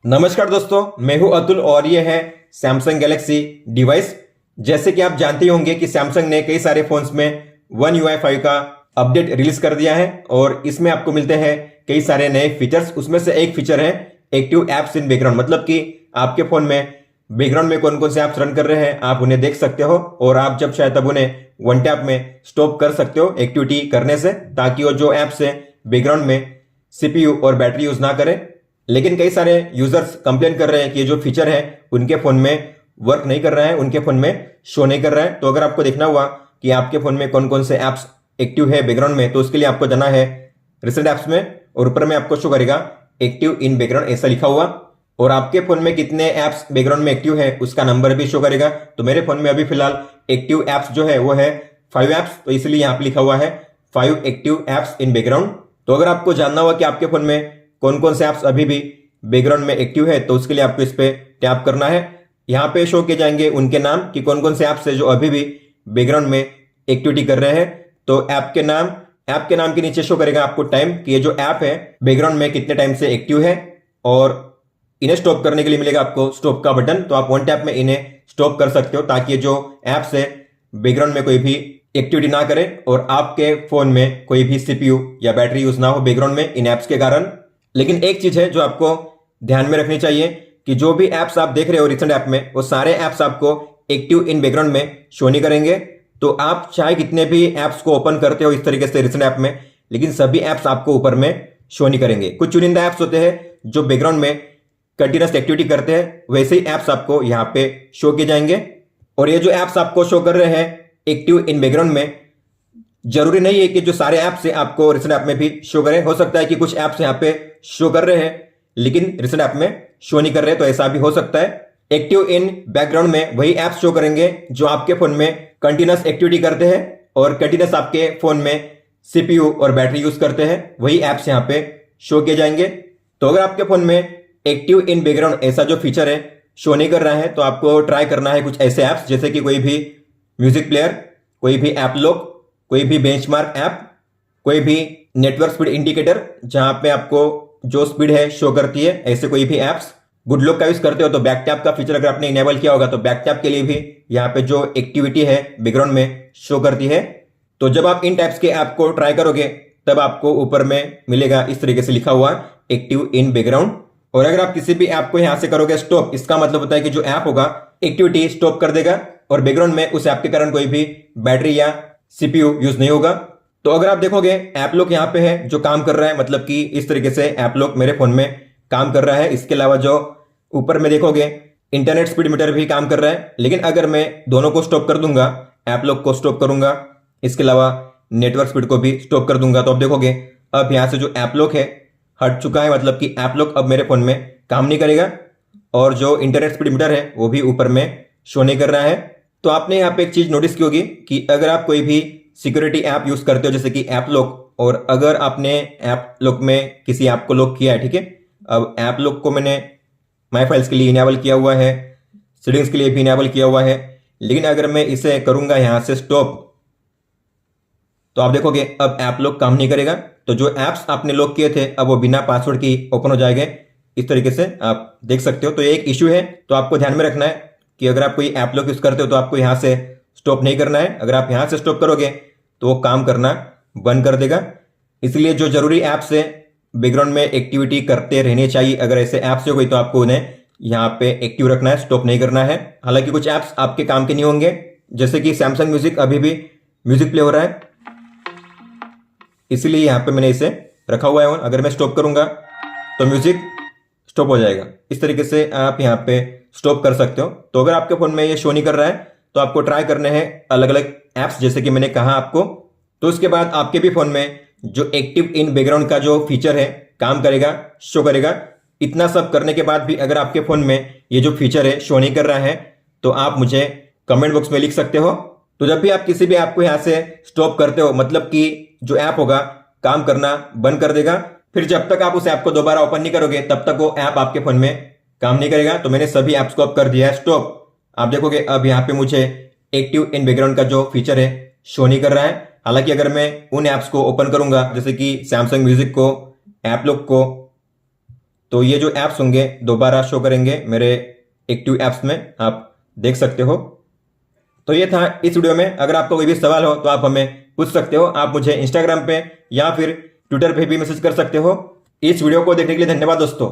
नमस्कार दोस्तों, मैं हूं अतुल और ये है सैमसंग गैलेक्सी डिवाइस। जैसे कि आप जानते ही होंगे कि सैमसंग ने कई सारे फोन्स में वन UI 5 का अपडेट रिलीज कर दिया है और इसमें आपको मिलते हैं कई सारे नए फीचर्स। उसमें से एक फीचर है एक्टिव एप्स इन बैकग्राउंड, मतलब कि आपके फोन में बैकग्राउंड में कौन कौन से ऐप्स रन कर रहे हैं आप उन्हें देख सकते हो और आप जब चाहे तब उन्हें वन टैप में स्टॉप कर सकते हो एक्टिविटी करने से, ताकि वो जो ऐप्स है बैकग्राउंड में CPU और बैटरी यूज ना करें। लेकिन कई सारे यूजर्स कंप्लेन कर रहे हैं कि ये जो फीचर है उनके फोन में वर्क नहीं कर रहा है, उनके फोन में शो नहीं कर रहा है। तो अगर आपको देखना हुआ कि आपके फोन में कौन कौन से ऐप्स एक्टिव है बैकग्राउंड में, तो उसके लिए आपको जाना है रिसेंट ऐप्स में और ऊपर में आपको शो करेगा एक्टिव इन बैकग्राउंड ऐसा लिखा हुआ, और आपके फोन में कितने ऐप्स बैकग्राउंड में एक्टिव है उसका नंबर भी शो करेगा। तो मेरे फोन में अभी फिलहाल एक्टिव ऐप्स जो है वो है 5 ऐप्स, तो इसलिए यहाँ पे लिखा हुआ है 5 एक्टिव ऐप्स इन बैकग्राउंड। तो अगर आपको जानना हुआ कि आपके फोन में कौन कौन से ऐप्स अभी भी बैकग्राउंड में एक्टिव है, तो उसके लिए आपको इस पे टैप करना है। यहाँ पे शो किए जाएंगे उनके नाम कि कौन कौन से ऐप्स है जो अभी भी बैकग्राउंड में एक्टिविटी कर रहे हैं। तो ऐप के नाम के नीचे शो करेगा आपको टाइम कि ये जो ऐप है बैकग्राउंड में कितने टाइम से एक्टिव है, और इन्हें स्टॉप करने के लिए मिलेगा आपको स्टॉप का बटन। तो आप वन टैप में इन्हें स्टॉप कर सकते हो ताकि ये जो ऐप्स है बैकग्राउंड में कोई भी एक्टिविटी ना करे और आपके फोन में कोई भी CPU या बैटरी यूज ना हो बैकग्राउंड में इन ऐप्स के कारण। लेकिन एक चीज है जो आपको ध्यान में रखनी चाहिए कि जो भी ऐप्स आप देख रहे हो रिसेंट ऐप में, वो सारे ऐप्स आपको एक्टिव इन बैकग्राउंड में शो नहीं करेंगे। तो आप चाहे कितने भी ऐप्स को ओपन करते हो इस तरीके से रिसेंट ऐप में, लेकिन सभी ऐप्स आपको ऊपर में शो नहीं करेंगे। कुछ चुनिंदा ऐप्स होते हैं जो बैकग्राउंड में कंटिन्यूअस एक्टिविटी करते हैं, वैसे ही ऐप्स आपको यहाँ पे शो किए जाएंगे। और ये जो ऐप्स आपको शो कर रहे हैं एक्टिव इन बैकग्राउंड में, जरूरी नहीं है कि जो सारे ऐप्स है आपको रिसेंट ऐप में भी शो करें। हो सकता है कि कुछ ऐप्स यहाँ पे शो कर रहे हैं लेकिन रिसेंट ऐप में शो नहीं कर रहे, तो ऐसा भी हो सकता है। एक्टिव इन बैकग्राउंड में वही ऐप्स शो करेंगे जो आपके फोन में कंटिन्यूअस एक्टिविटी करते हैं और कंटिन्यूअस आपके फोन में CPU और बैटरी यूज करते हैं, वही ऐप्स यहाँ पे शो किए जाएंगे। तो अगर आपके फोन में एक्टिव इन बैकग्राउंड ऐसा जो फीचर है शो नहीं कर रहा है, तो आपको ट्राई करना है कुछ ऐसे ऐप्स जैसे कि कोई भी म्यूजिक प्लेयर, कोई भी ऐप लॉक, कोई भी बेंचमार्क ऐप, कोई भी नेटवर्क स्पीड इंडिकेटर जहां पे आपको जो स्पीड है शो करती है, ऐसे कोई भी ऐप्स। गुड लॉक का यूज करते हो तो बैक टैप का फीचर अगर आपने इनेबल किया होगा तो बैक टैप के लिए भी यहाँ पे जो एक्टिविटी है बैकग्राउंड में शो करती है। तो जब आप इन टाइप्स के ऐप को ट्राई करोगे तब आपको ऊपर में मिलेगा इस तरीके से लिखा हुआ एक्टिव इन बैकग्राउंड। और अगर आप किसी भी ऐप को यहां से करोगे स्टॉप, इसका मतलब होता है कि जो ऐप होगा एक्टिविटी स्टॉप कर देगा और बैकग्राउंड में उस ऐप के कारण कोई भी बैटरी या CPU यूज नहीं होगा। तो अगर आप देखोगे ऐप लॉक यहाँ पे है जो काम कर रहा है, मतलब कि इस तरीके से ऐप लॉक मेरे फोन में काम कर रहा है। इसके अलावा जो ऊपर में देखोगे इंटरनेट स्पीड मीटर भी काम कर रहा है। लेकिन अगर मैं दोनों को स्टॉप कर दूंगा, ऐप लॉक को स्टॉप करूंगा, इसके अलावा नेटवर्क स्पीड को भी स्टॉप कर दूंगा, तो अब देखोगे अब यहाँ से जो ऐप लॉक है हट चुका है, मतलब कि ऐप लॉक अब मेरे फोन में काम नहीं करेगा और जो इंटरनेट स्पीड मीटर है वो भी ऊपर में शो नहीं कर रहा है। तो आपने यहाँ पे एक चीज नोटिस की होगी कि अगर आप कोई भी सिक्योरिटी ऐप यूज करते हो जैसे कि ऐप लॉक, और अगर आपने ऐप लॉक में किसी ऐप को लॉक किया है, ठीक है, अब ऐप लॉक को मैंने माई फाइल्स के लिए इनेबल किया हुआ है, सेटिंग्स के लिए भी इनेबल किया हुआ है, लेकिन अगर मैं इसे करूंगा यहां से स्टॉप, तो आप देखोगे अब ऐप लॉक काम नहीं करेगा। तो जो ऐप्स आपने लॉक किए थे अब वो बिना पासवर्ड की ओपन हो जाएंगे, इस तरीके से आप देख सकते हो। तो ये एक इश्यू है, तो आपको ध्यान में रखना है कि अगर आप कोई ऐप लॉक यूज करते हो तो आपको यहां से स्टॉप नहीं करना है। अगर आप यहां से स्टॉप करोगे तो वो काम करना बंद कर देगा। इसलिए जो जरूरी ऐप्स है बैकग्राउंड में एक्टिविटी करते रहने चाहिए, अगर ऐसे ऐप्स हो गई तो आपको उन्हें यहाँ पे एक्टिव रखना है, स्टॉप नहीं करना है। हालांकि कुछ ऐप्स आपके काम के नहीं होंगे, जैसे कि सैमसंग म्यूजिक अभी भी म्यूजिक प्ले हो रहा है, इसीलिए यहाँ पे मैंने इसे रखा हुआ है ऑन। अगर मैं स्टॉप करूंगा तो म्यूजिक स्टॉप हो जाएगा। इस तरीके से आप यहाँ पे स्टॉप कर सकते हो। तो अगर आपके फोन में ये शो नहीं कर रहा है तो आपको ट्राई करने हैं अलग अलग ऐप्स जैसे कि मैंने कहा आपको। तो उसके बाद आपके भी फोन में जो एक्टिव इन बैकग्राउंड का जो फीचर है काम करेगा, शो करेगा। इतना सब करने के बाद भी अगर आपके फोन में ये जो फीचर है शो नहीं कर रहा है तो आप मुझे कमेंट बॉक्स में लिख सकते हो। तो जब भी आप किसी भी ऐप को यहां से स्टॉप करते हो, मतलब कि जो ऐप होगा काम करना बंद कर देगा। फिर जब तक आप उस ऐप को दोबारा ओपन नहीं करोगे तब तक वो ऐप आपके फोन में काम नहीं करेगा। तो मैंने सभी ऐप्स को अब कर दिया है स्टॉप। आप देखोगे अब यहाँ पे मुझे एक्टिव इन बैकग्राउंड का जो फीचर है शो नहीं कर रहा है। हालांकि अगर मैं उन ऐप्स को ओपन करूंगा जैसे कि सैमसंग म्यूजिक को, ऐप लॉक को, तो ये जो ऐप्स होंगे दोबारा शो करेंगे मेरे एक्टिव ऐप्स में, आप देख सकते हो। तो ये था इस वीडियो में। अगर आपको कोई भी सवाल हो तो आप हमें पूछ सकते हो। आप मुझे इंस्टाग्राम पे या फिर ट्विटर पे भी मैसेज कर सकते हो। इस वीडियो को देखने के लिए धन्यवाद दोस्तों।